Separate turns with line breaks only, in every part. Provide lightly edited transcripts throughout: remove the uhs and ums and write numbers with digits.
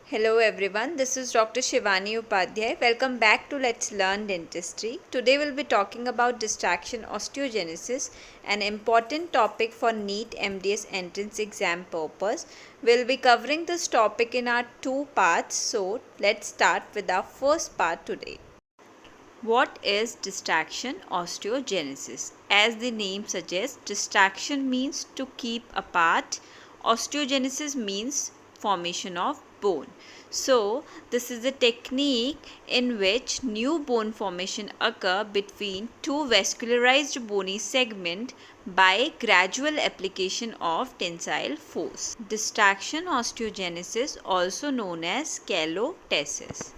Hello everyone, this is Dr. Shivani Upadhyay. Welcome back to Let's Learn Dentistry. Today we'll be talking about distraction osteogenesis, an important topic for NEET MDS entrance exam purpose. We'll be covering this topic in our two parts, so let's start with our first part today. What is distraction osteogenesis? As the name suggests, distraction means to keep apart. Osteogenesis means formation of bone. So, this is a technique in which new bone formation occur between two vascularized bony segment by gradual application of tensile force. Distraction osteogenesis, also known as sclerotesis.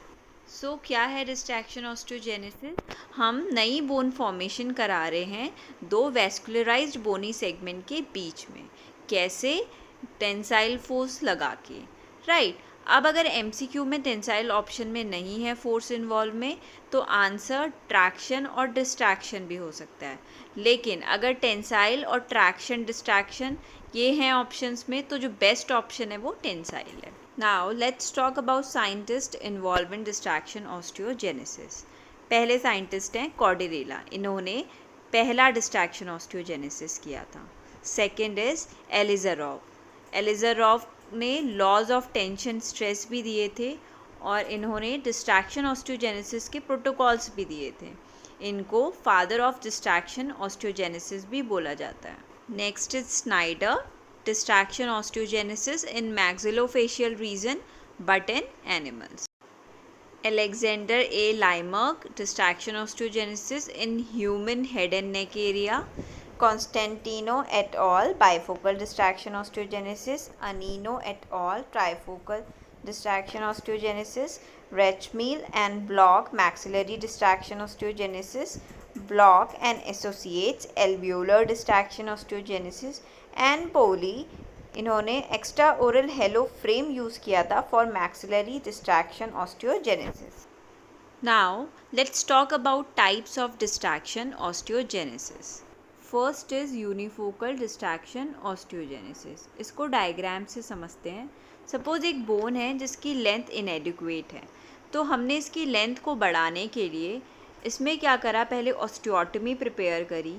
क्या है distraction osteogenesis? हम नई bone formation करा रहे हैं दो vascularised बोनी segment के बीच में. कैसे? टेंसाइल फोर्स लगा के, राइट. अब अगर एमसीक्यू में टेंसाइल ऑप्शन में नहीं है फोर्स इन्वॉल्व में, तो आंसर ट्रैक्शन और डिस्ट्रैक्शन भी हो सकता है. लेकिन अगर टेंसाइल और ट्रैक्शन डिस्ट्रैक्शन ये हैं ऑप्शंस में, तो जो बेस्ट ऑप्शन है वो टेंसाइल है. Now let's talk about scientists involved in distraction osteogenesis. पहले साइंटिस्ट हैं कॉर्डेरेला. इन्होंने पहला डिस्ट्रैक्शन ऑस्टियोजेनेसिस किया था. Second is एलिज़ारोव. एलिज़ारोव ने लॉज ऑफ टेंशन स्ट्रेस भी दिए थे और इन्होंने डिस्ट्रैक्शन ऑस्टियोजेनेसिस के प्रोटोकॉल्स भी दिए थे. इनको फादर ऑफ डिस्ट्रैक्शन ऑस्टियोजेनेसिस भी बोला जाता है. Next is Snyder. Distraction osteogenesis in maxillofacial region but in animals. Alexander A. Limerck. Distraction osteogenesis in human head and neck area. Constantino et al. Bifocal distraction osteogenesis. Anino et al. Trifocal distraction osteogenesis. Rechmel and Block. Maxillary distraction osteogenesis. Block and associates alveolar distraction osteogenesis. And Polley. इन्होंने extra oral halo frame use किया था for maxillary distraction osteogenesis. Now let's talk about types of distraction osteogenesis. First is unifocal distraction osteogenesis. इसको diagram से समझते हैं. Suppose एक bone है जिसकी लेंथ इनएडिक्वेट है, तो हमने इसकी लेंथ को बढ़ाने के लिए इसमें क्या करा, पहले ऑस्टियोटमी प्रिपेयर करी.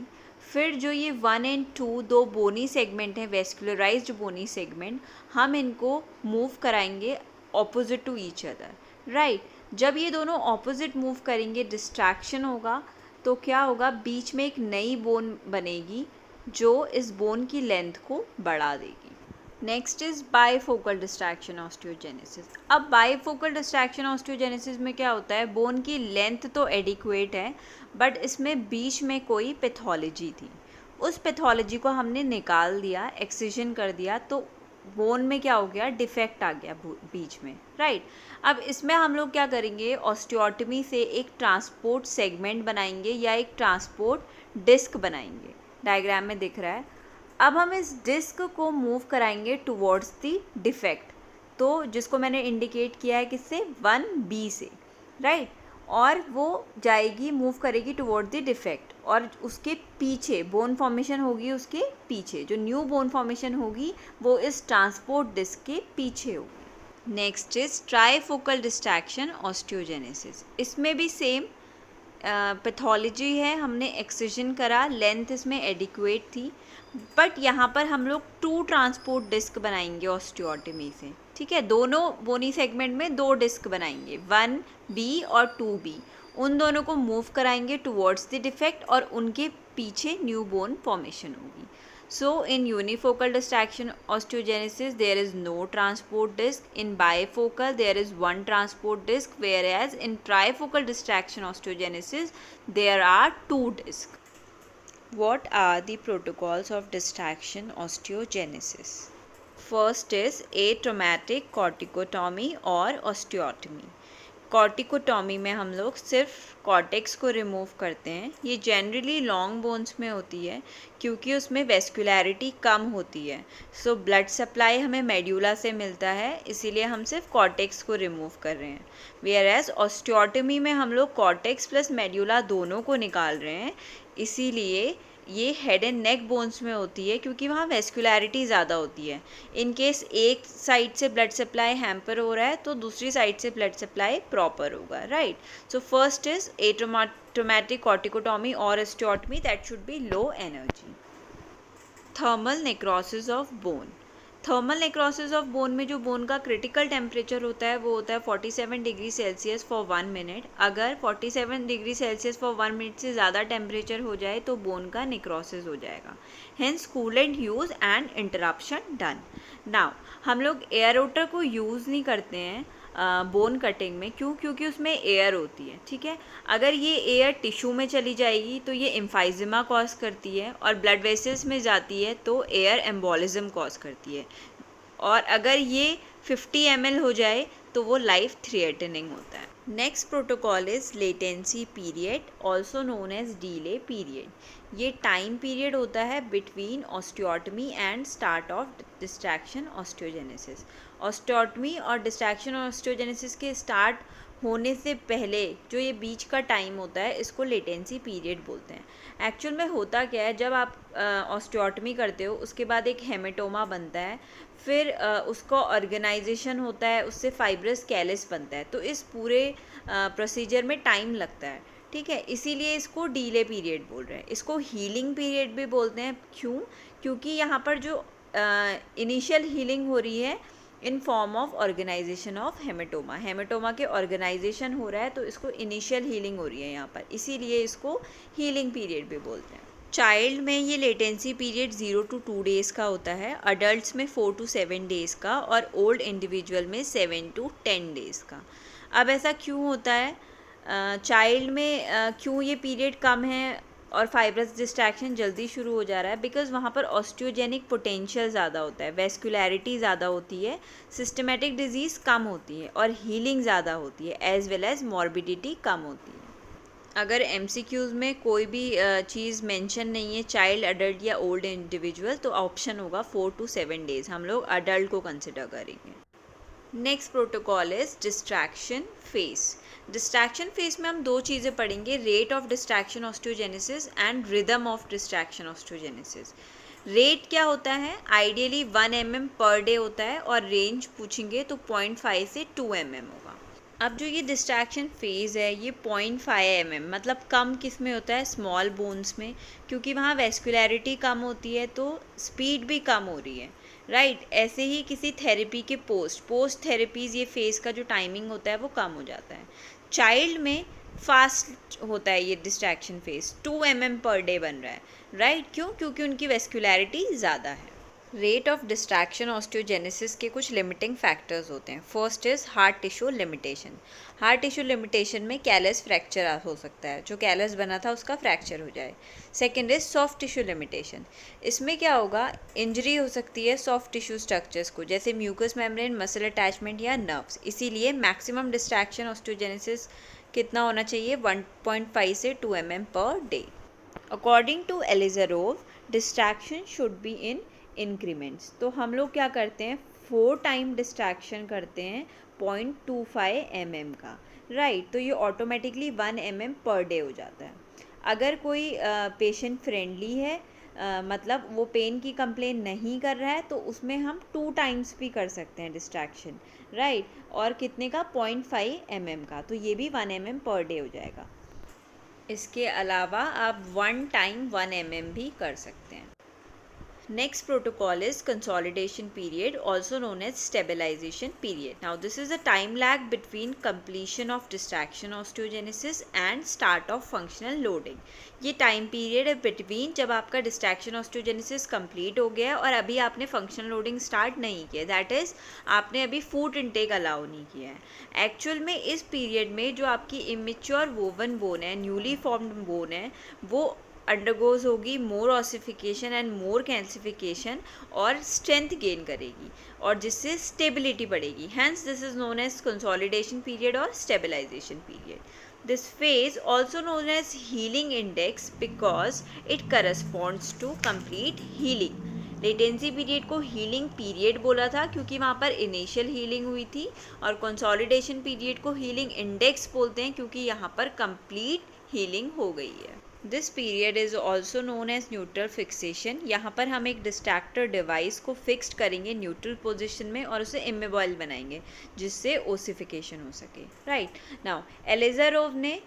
फिर जो ये 1 और 2 दो बोनी सेगमेंट हैं, वेस्कुलराइज्ड बोनी सेगमेंट, हम इनको मूव कराएंगे opposite to each other, right. जब ये दोनों ऑपोजिट मूव करेंगे डिस्ट्रैक्शन होगा, तो क्या होगा, बीच में एक नई बोन बनेगी जो इस बोन की लेंथ को बढ़ा देगी. Next is bifocal distraction osteogenesis. अब बाईफोकल डिस्ट्रैक्शन ऑस्टियोजेनेसिस में क्या होता है, बोन की लेंथ तो एडिक्वेट है बट इसमें बीच में कोई पैथोलॉजी थी. उस पैथोलॉजी को हमने निकाल दिया, एक्सिजन कर दिया, तो बोन में क्या हो गया, डिफेक्ट आ गया बीच में, राइट. अब इसमें हम लोग क्या करेंगे, ऑस्टियोटमी से एक ट्रांसपोर्ट सेगमेंट बनाएंगे या एक ट्रांसपोर्ट डिस्क बनाएंगे. डायग्राम में दिख रहा है. अब हम इस डिस्क को मूव कराएंगे टुवर्ड्स दी डिफेक्ट, तो जिसको मैंने इंडिकेट किया है किससे, 1B से, राइट. और वो जाएगी, मूव करेगी टुवर्ड द डिफेक्ट, और उसके पीछे बोन फॉर्मेशन होगी, उसके पीछे जो न्यू बोन फॉर्मेशन होगी वो इस ट्रांसपोर्ट डिस्क के पीछे होगी. Next is trifocal distraction osteogenesis. इसमें भी सेम पैथोलॉजी है, हमने एक्सिजन करा, लेंथ इसमें एडिक्वेट थी, बट यहाँ पर हम लोग 2 ट्रांसपोर्ट डिस्क बनाएंगे ऑस्टियोटमी से, ठीक है. दोनों बोनी सेगमेंट में 2 डिस्क बनाएंगे, 1B और 2B. उन दोनों को मूव कराएंगे टुवर्ड्स द डिफेक्ट और उनके पीछे न्यू बोन फॉर्मेशन होगी. So in unifocal distraction osteogenesis there is no transport disc. In bifocal there is one transport disc, whereas in trifocal distraction osteogenesis there are 2 discs. What are the protocols of distraction osteogenesis? First is atraumatic corticotomy or osteotomy. कॉर्टिकोटॉमी में हम लोग सिर्फ cortex को remove करते हैं. ये generally long bones में होती है क्योंकि उसमें वेस्कुलैरिटी कम होती है. सो ब्लड सप्लाई हमें मेड्यूला से मिलता है, इसीलिए हम सिर्फ कॉर्टेक्स को रिमूव कर रहे हैं. वेयरएज ऑस्टियोटमी में हम लोग कॉर्टेक्स प्लस मेड्यूला दोनों को निकाल रहे हैं, इसीलिए ये हेड एंड नेक बोन्स में होती है क्योंकि वहाँ वेस्कुलैरिटी ज़्यादा होती है। इन केस एक साइड से ब्लड सप्लाई हैम्पर हो रहा है तो दूसरी साइड से ब्लड सप्लाई प्रॉपर होगा, राइट। सो फर्स्ट इज एट्रोमेटिक कॉर्टिकोटॉमी और osteotomy, that should be low energy. Thermal necrosis of bone. Thermal necrosis of bone में जो बोन का क्रिटिकल टेम्परेचर होता है वो होता है 47 डिग्री सेल्सियस फॉर 1 मिनट। अगर 47 डिग्री सेल्सियस फॉर 1 मिनट से ज़्यादा टेम्परेचर हो जाए तो बोन का नेक्रोसिस हो जाएगा। Hence coolant use and interruption done. Now हम लोग एयरोटर को यूज़ नहीं करते हैं बोन कटिंग में, क्यों? क्योंकि उसमें एयर होती है, ठीक है। अगर ये एयर टिश्यू में चली जाएगी तो ये एम्फाइजिमा कॉज करती है, और ब्लड वेसल्स में जाती है तो एयर एम्बोलिज्म कॉज करती है, और अगर ये 50 ml हो जाए तो वो लाइफ थ्रेटनिंग होता है। Next protocol is latency period, also known as delay period. ये टाइम पीरियड होता है between osteotomy and start of distraction osteogenesis. Osteotomy और डिस्ट्रैक्शन ऑस्टियोजेनेसिस के स्टार्ट होने से पहले जो ये बीच का टाइम होता है इसको लेटेंसी पीरियड बोलते हैं। एक्चुअल में होता क्या है, जब आप ऑस्टियोटमी करते हो उसके बाद एक हेमेटोमा बनता है, फिर उसका ऑर्गेनाइजेशन होता है, उससे फाइब्रस कैलस बनता है, तो इस पूरे प्रोसीजर में टाइम लगता है, ठीक है। इसीलिए इसको डीले पीरियड बोल रहे हैं। इसको हीलिंग पीरियड भी बोलते हैं, क्यों? क्योंकि यहाँ पर जो इनिशियल हीलिंग हो रही है in form of organization of hematoma, hematoma के ऑर्गेनाइजेशन हो रहा है तो इसको इनिशियल हीलिंग हो रही है यहाँ पर, इसीलिए इसको हीलिंग पीरियड भी बोलते हैं। चाइल्ड में ये लेटेंसी पीरियड 0 to 2 डेज़ का होता है, अडल्ट्स में 4 to 7 डेज़ का, और ओल्ड इंडिविजुअल में 7 to 10 डेज़ का। अब ऐसा क्यों होता है? चाइल्ड में क्यों ये पीरियड कम है और फाइब्रस डिस्ट्रैक्शन जल्दी शुरू हो जा रहा है? बिकॉज वहाँ पर ऑस्टियोजेनिक पोटेंशियल ज़्यादा होता है, वेस्कुलैरिटी ज़्यादा होती है, सिस्टमेटिक डिजीज़ कम होती है, और हीलिंग ज़्यादा होती है, एज वेल एज मॉर्बिडिटी कम होती है। अगर MCQs में कोई भी चीज़ मेंशन नहीं है, चाइल्ड, अडल्ट या ओल्ड इंडिविजुअल, तो ऑप्शन होगा 4 to 7 डेज़। हम लोग अडल्ट को कंसिडर करेंगे। Next protocol is distraction face. Distraction face में हम दो चीज़ें पढ़ेंगे, rate of distraction osteogenesis and rhythm of distraction osteogenesis. Rate क्या होता है? आइडियली 1 mm पर डे होता है, और रेंज पूछेंगे तो 0.5 से 2 mm होगा। अब जो ये डिस्ट्रैक्शन फेज़ है ये 0.5 mm मतलब कम किस में होता है? स्मॉल बोन्स में, क्योंकि वहाँ वेस्कुलैरिटी कम होती है तो स्पीड भी कम हो रही है, राइट। ऐसे ही किसी थेरेपी के पोस्ट थेरेपीज़ ये फेज़ का जो टाइमिंग होता है वो कम हो जाता है। चाइल्ड में फास्ट होता है ये distraction phase, 2 mm per day बन रहा है, राइट। क्यों? क्योंकि उनकी वेस्कुलैरिटी ज़्यादा है। रेट ऑफ डिस्ट्रैक्शन ऑस्टियोजेनेसिस के कुछ लिमिटिंग फैक्टर्स होते हैं। First is heart tissue limitation. Heart tissue limitation में कैलस फ्रैक्चर हो सकता है, जो कैलस बना था उसका फ्रैक्चर हो जाए। Second is soft tissue limitation. इसमें क्या होगा? इंजरी हो सकती है सॉफ्ट टिश्यू स्ट्रक्चर्स को, जैसे म्यूकस मेम्ब्रेन, मसल अटैचमेंट या नर्व्स। इसीलिए मैक्सिमम डिस्ट्रैक्शन ऑस्टियोजेनेसिस कितना होना चाहिए? 1.5 से 2 mm पर day. According to Ilizarov, distraction should be in increments. तो हम लोग क्या करते हैं? 4 टाइम डिस्ट्रैक्शन करते हैं 0.25 mm का, राइट। तो ये ऑटोमेटिकली 1 mm पर डे हो जाता है। अगर कोई पेशेंट फ्रेंडली है, मतलब वो पेन की कंप्लेन नहीं कर रहा है, तो उसमें हम 2 टाइम्स भी कर सकते हैं डिस्ट्रैक्शन, राइट। और कितने का? 0.5 mm का, तो ये भी 1 mm पर डे हो जाएगा। इसके अलावा आप 1 टाइम 1 mm भी कर सकते हैं। Next protocol is consolidation period, also known as stabilization period. Now this is a time lag between completion of distraction osteogenesis and start of functional loading. ये time period है between जब आपका distraction osteogenesis complete हो गया है और अभी आपने functional loading start नहीं किया, that is आपने अभी food intake allow नहीं किया है। Actual में इस period में जो आपकी immature woven bone है, newly formed bone है, वो अंडरगोज होगी more ossification and more calcification और स्ट्रेंथ गेन करेगी, और जिससे स्टेबिलिटी बढ़ेगी। Hence this is known as consolidation period और stabilization period. This phase also known as healing index because it corresponds to complete healing. Latency period को healing period बोला था क्योंकि वहाँ पर इनिशियल हीलिंग हुई थी, और कंसोलिडेशन पीरियड को हीलिंग इंडेक्स बोलते हैं क्योंकि यहाँ पर कंप्लीट हीलिंग हो गई है। This period is also known as neutral fixation. यहाँ पर हम एक डिस्ट्रैक्टर डिवाइस को फिक्स्ड करेंगे न्यूट्रल पोजीशन में और उसे इमोबाइल बनाएंगे जिससे ओसिफिकेशन हो सके। राइट नाउ एलिज़ारोव ने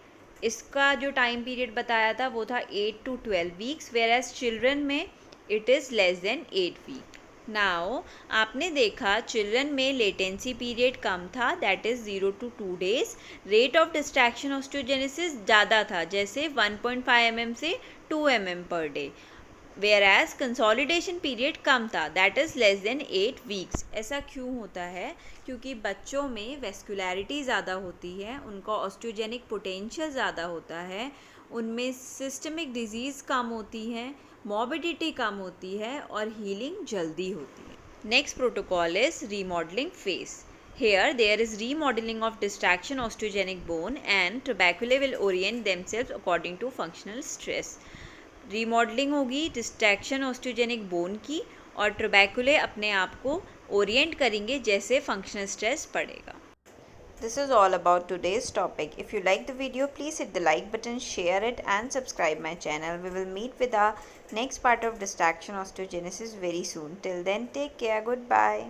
इसका जो टाइम पीरियड बताया था वो था 8 to 12 weeks, whereas children में it is less than 8 week. Now आपने देखा चिल्ड्रन में लेटेंसी पीरियड कम था, that is 0 to 2 days। Rate of distraction osteogenesis ज़्यादा था, जैसे 1.5 mm से 2 mm पर डे, वेयर एज कंसोलिडेशन पीरियड कम था, that is less than 8 weeks. ऐसा क्यों होता है? क्योंकि बच्चों में वेस्कुलैरिटी ज़्यादा होती है, उनका ऑस्टियोजेनिक पोटेंशियल ज़्यादा होता है, उनमें सिस्टमिक डिजीज़ कम होती है, मॉर्बिडिटी कम होती है और हीलिंग जल्दी होती है। Next protocol is remodelling phase. Here there is remodeling of distraction osteogenic bone and trabeculae will orient themselves according to functional stress. Remodelling होगी डिस्ट्रैक्शन ऑस्टियोजेनिक बोन की और ट्रबैकुले अपने आप को ओरिएंट करेंगे जैसे फंक्शनल स्ट्रेस पड़ेगा। This is all about today's topic. If you like the video, please hit the like button, share it and subscribe my channel. We will meet with our next part of distraction osteogenesis very soon. Till then, take care. Goodbye.